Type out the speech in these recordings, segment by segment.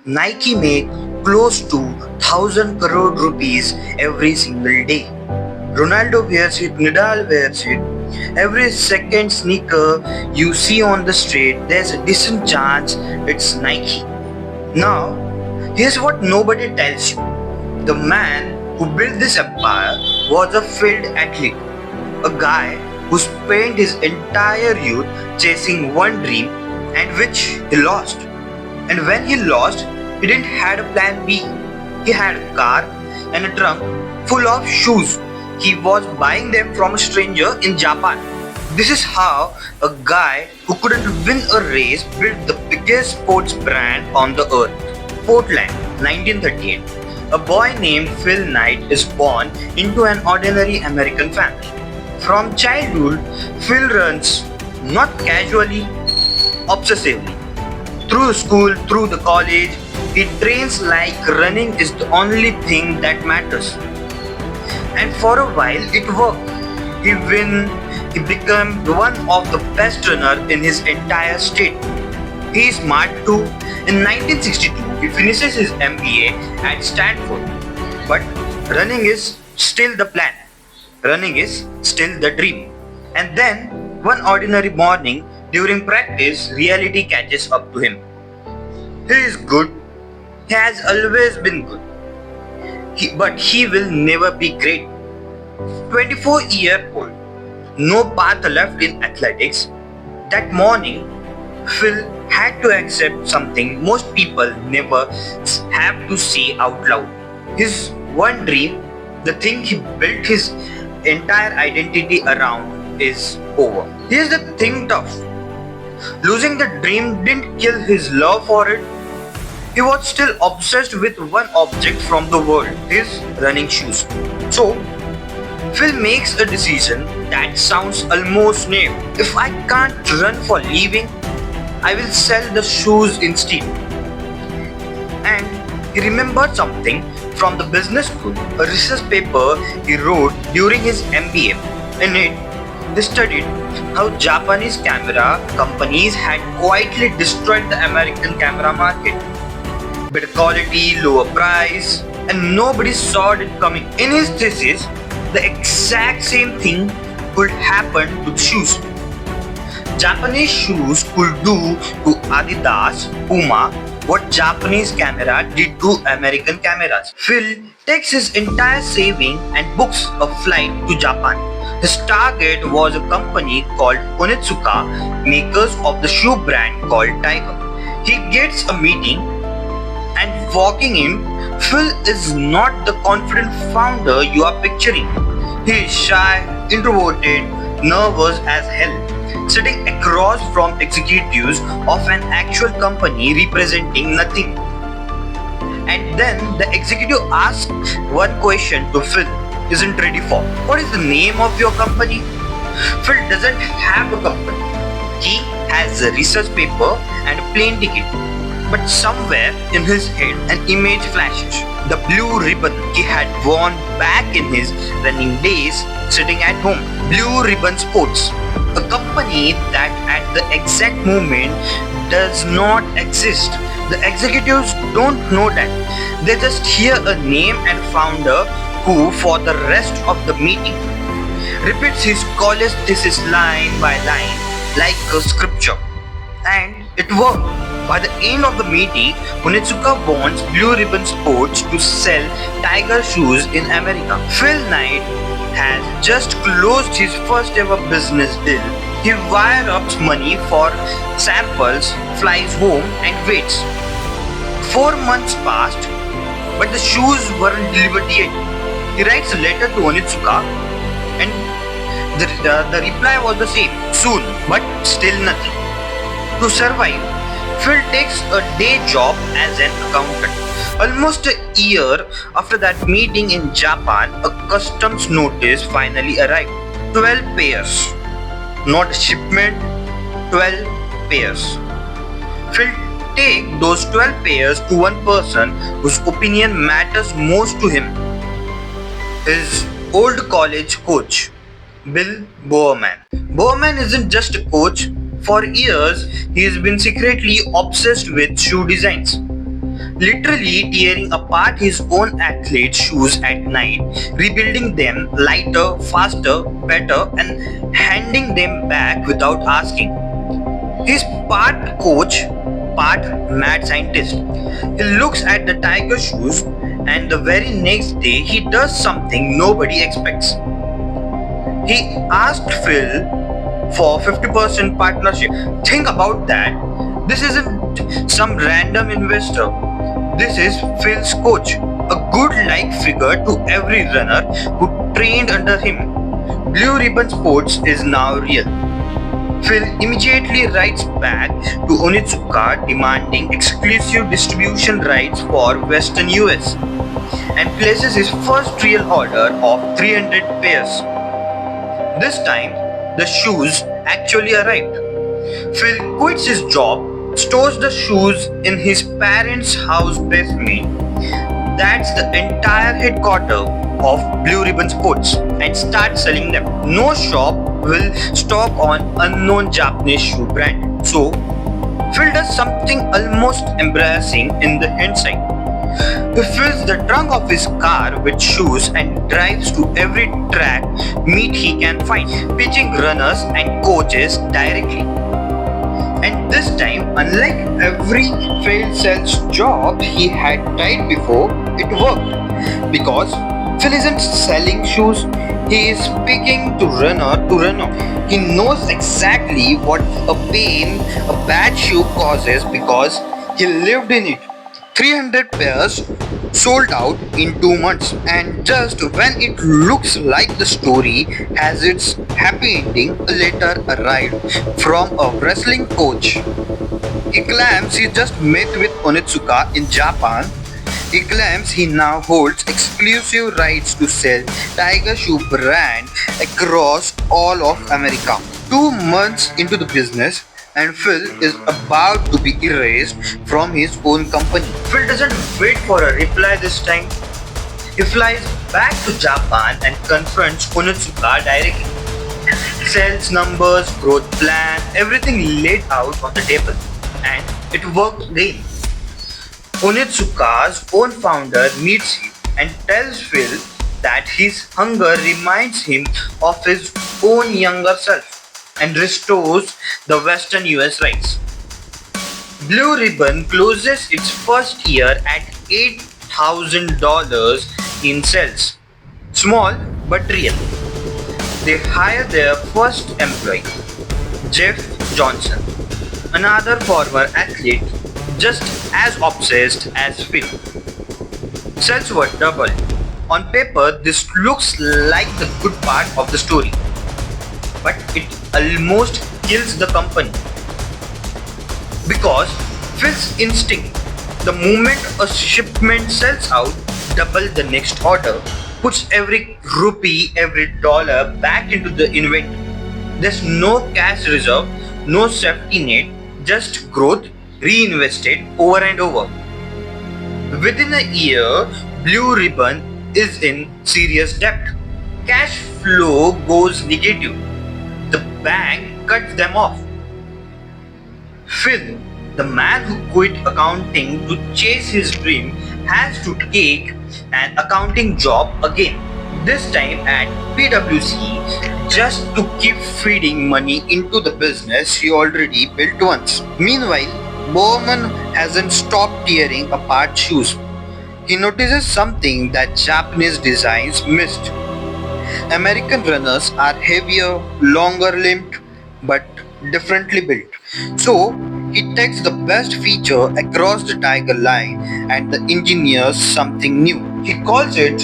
Nike make close to 1,000 crore rupees every single day. Ronaldo wears it, Nadal wears it. Every second sneaker you see on the street, there's a decent chance it's Nike. Now, here's what nobody tells you. The man who built this empire was a failed athlete, a guy who spent his entire youth chasing one dream and which he lost. And when he lost, he didn't have a plan B. He had a car and a trunk full of shoes. He was buying them from a stranger in Japan. This is how a guy who couldn't win a race built the biggest sports brand on the earth. Portland, 1938. A boy named Phil Knight is born into an ordinary American family. From childhood, Phil runs not casually, obsessively. Through school, through the college, he trains like running is the only thing that matters. And for a while it worked. He became one of the best runners in his entire state. He is smart too. In 1962, he finishes his MBA at Stanford. But running is still the plan. Running is still the dream. And then, one ordinary morning, during practice, reality catches up to him. He is good. He has always been good. But he will never be great. 24-year-old. No path left in athletics. That morning, Phil had to accept something most people never have to say out loud. His one dream, the thing he built his entire identity around, is over. Here's the thing tough. Losing the dream didn't kill his love for it. He was still obsessed with one object from the world, his running shoes. So, Phil makes a decision that sounds almost naive. If I can't run for a living, I will sell the shoes instead. And he remembered something from the business school, a research paper he wrote during his MBA. In it, he studied how Japanese camera companies had quietly destroyed the American camera market. Better quality, lower price, and nobody saw it coming. In his thesis, the exact same thing could happen to shoes. Japanese shoes could do to Adidas, Puma, what Japanese camera did to American cameras. Phil takes his entire saving and books a flight to Japan. His target was a company called Onitsuka, makers of the shoe brand called Tiger. He gets a meeting, and walking in, Phil is not the confident founder you are picturing. He is shy, introverted, nervous as hell, sitting across from executives of an actual company representing nothing. And then the executive asks one question to Phil isn't ready for. What is the name of your company? Phil doesn't have a company. He has a research paper and a plane ticket. But somewhere in his head an image flashes. The blue ribbon he had worn back in his running days sitting at home. Blue Ribbon Sports. A company that at the exact moment does not exist. The executives don't know that. They just hear a name and founder who for the rest of the meeting repeats his college thesis line by line like a scripture. And it worked. By the end of the meeting, Onitsuka wants Blue Ribbon Sports to sell Tiger shoes in America. Phil Knight has just closed his first ever business deal. He wires up money for samples, flies home and waits. 4 months passed, but the shoes weren't delivered yet. He writes a letter to Onitsuka and the reply was the same, soon, but still nothing. To survive, Phil takes a day job as an accountant. Almost a year after that meeting in Japan, a customs notice finally arrived. 12 pairs. Not a shipment, 12 pairs. Phil takes those 12 pairs to one person whose opinion matters most to him. His old college coach, Bill Bowerman. Bowerman isn't just a coach. For years, he has been secretly obsessed with shoe designs. literally tearing apart his own athlete's shoes at night, rebuilding them lighter, faster, better, and handing them back without asking. He's part coach, part mad scientist. He looks at the tiger shoes and the very next day he does something nobody expects. He asked Phil for 50% partnership. Think about that. This isn't some random investor. This is Phil's coach, a good like figure to every runner who trained under him. Blue Ribbon Sports is now real. Phil immediately writes back to Onitsuka demanding exclusive distribution rights for Western US and places his first real order of 300 pairs. This time, the shoes actually arrived. Phil quits his job, stores the shoes in his parents' house basement. That's the entire headquarters of Blue Ribbon Sports and starts selling them. No shop will stock on unknown Japanese shoe brand. So, Phil does something almost embarrassing in the hindsight. He fills the trunk of his car with shoes and drives to every track meet he can find, pitching runners and coaches directly. And this time, unlike every failed sales job he had tried before, it worked. Because Phil isn't selling shoes, he is speaking to runner. He knows exactly what a pain a bad shoe causes because he lived in it. 300 pairs sold out in 2 months, and just when it looks like the story has its happy ending, a letter arrived from a wrestling coach. He claims he just met with Onitsuka in Japan. He claims he now holds exclusive rights to sell Tiger shoe brand across all of America. 2 months into the business, and Phil is about to be erased from his own company. Phil doesn't wait for a reply this time. He flies back to Japan and confronts Onitsuka directly. Sales numbers, growth plan, everything laid out on the table. And it worked again. Onitsuka's own founder meets him and tells Phil that his hunger reminds him of his own younger self and restores the Western US rights. Blue Ribbon closes its first year at $8,000 in sales. Small but real. They hire their first employee, Jeff Johnson, another former athlete just as obsessed as Phil. Sales were doubled. On paper, this looks like the good part of the story, but it almost kills the company. Because Phil's instinct, the moment a shipment sells out, double the next order, puts every rupee, every dollar back into the inventory. There's no cash reserve, no safety net, just growth reinvested over and over. Within a year, Blue Ribbon is in serious debt. Cash flow goes negative. The bank cuts them off. Phil, the man who quit accounting to chase his dream, has to take an accounting job again. This time at PwC, just to keep feeding money into the business he already built once. Meanwhile, Bowerman hasn't stopped tearing apart shoes. He notices something that Japanese designs missed. American runners are heavier, longer limbed, but differently built. So, he takes the best feature across the Tiger line and engineers something new. He calls it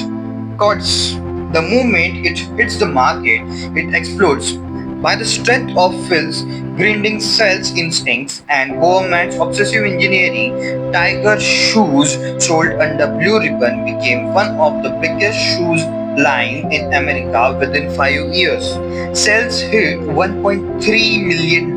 CODS. The moment it hits the market, it explodes. By the strength of Phil's grinding sales instincts and Bowerman's obsessive engineering, Tiger shoes sold under Blue Ribbon became one of the biggest shoes line in America within 5 years. Sales hit $1.3 million.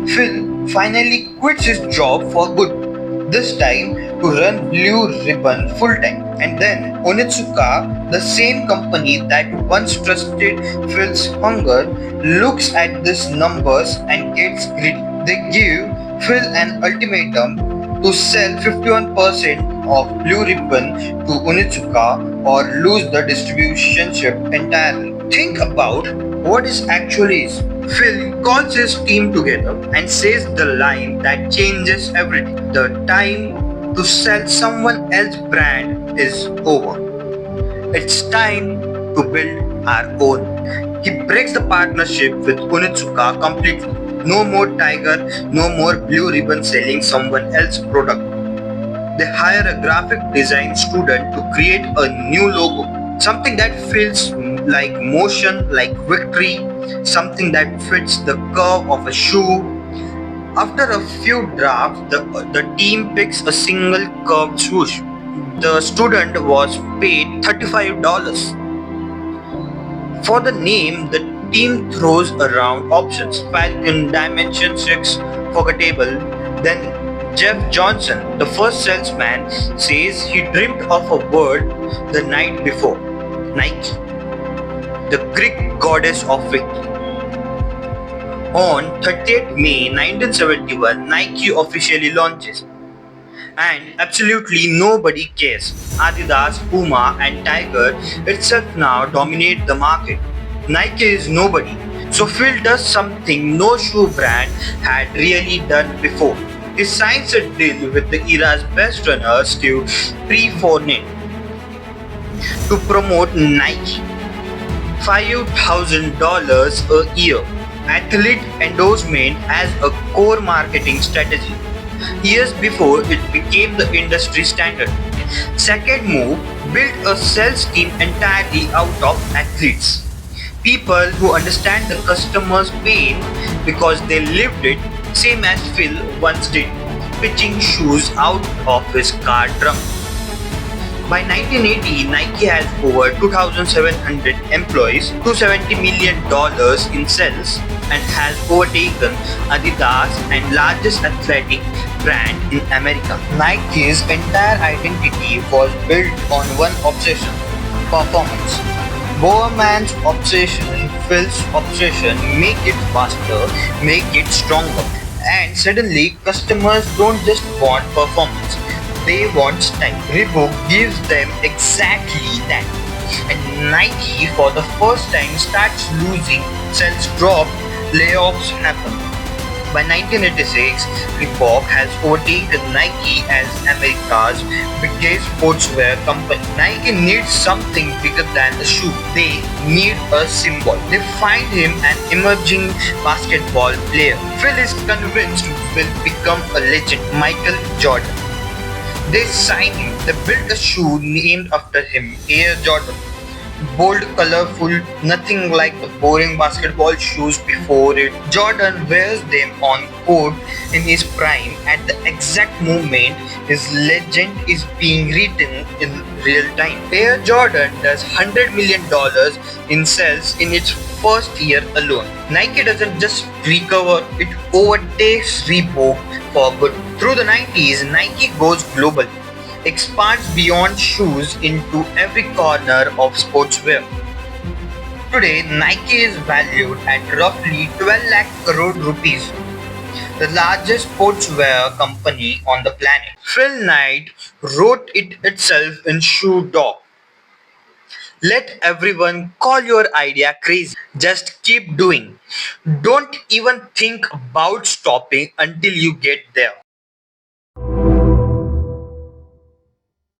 Phil finally quits his job for good, this time to run Blue Ribbon full-time. And then Onitsuka, the same company that once trusted Phil's hunger, looks at these numbers and gets greedy. They give Phil an ultimatum: to sell 51% of Blue Ribbon to Onitsuka or lose the distributionship entirely. Think about what is actually is. Phil calls his team together and says the line that changes everything. The time to sell someone else's brand is over. It's time to build our own. He breaks the partnership with Onitsuka completely. No more Tiger, no more Blue Ribbon selling someone else's product. They hire a graphic design student to create a new logo. Something that feels like motion, like victory, something that fits the curve of a shoe. After a few drafts, the team picks a single curved swoosh. The student was paid $35. For the name, the team throws around options. Falcon, Dimension 6, Forgettable. Then Jeff Johnson, the first salesman, says he dreamed of a word the night before. Nike, the Greek goddess of victory. On 30th May 1971, Nike officially launches. And absolutely nobody cares. Adidas, Puma, and Tiger itself now dominate the market. Nike is nobody. So Phil does something no shoe brand had really done before. He signs a deal with the era's best runner, Steve Prefontaine, to promote Nike. $5,000 a year. Athlete endorsement as a core marketing strategy. Years before it became the industry standard. Second move, build a sales team entirely out of athletes. People who understand the customer's pain because they lived it, same as Phil once did, pitching shoes out of his car trunk. By 1980, Nike has over 2,700 employees, $270 million in sales, and has overtaken Adidas and largest athletic brand in America. Nike's entire identity was built on one obsession: performance. Bowerman's obsession, Phil's obsession, make it faster, make it stronger. And suddenly, customers don't just want performance, they want style. Reebok gives them exactly that. And Nike, for the first time, starts losing, sales drop, layoffs happen. By 1986, Reebok has overtaken Nike as America's biggest sportswear company. Nike needs something bigger than a shoe. They need a symbol. They find him an emerging basketball player. Phil is convinced will become a legend, Michael Jordan. They sign him. They build a shoe named after him, Air Jordan. Bold, colorful, nothing like the boring basketball shoes before it. Jordan wears them on court in his prime at the exact moment his legend is being written in real time. Air Jordan does $100 million in sales in its first year alone. Nike doesn't just recover, it overtakes Reebok for good. Through the 90s, Nike goes global, expands beyond shoes into every corner of sportswear. Today, Nike is valued at roughly 12 lakh crore rupees, the largest sportswear company on the planet. Phil Knight wrote it itself in Shoe Dog. Let everyone call your idea crazy. Just keep doing. Don't even think about stopping until you get there.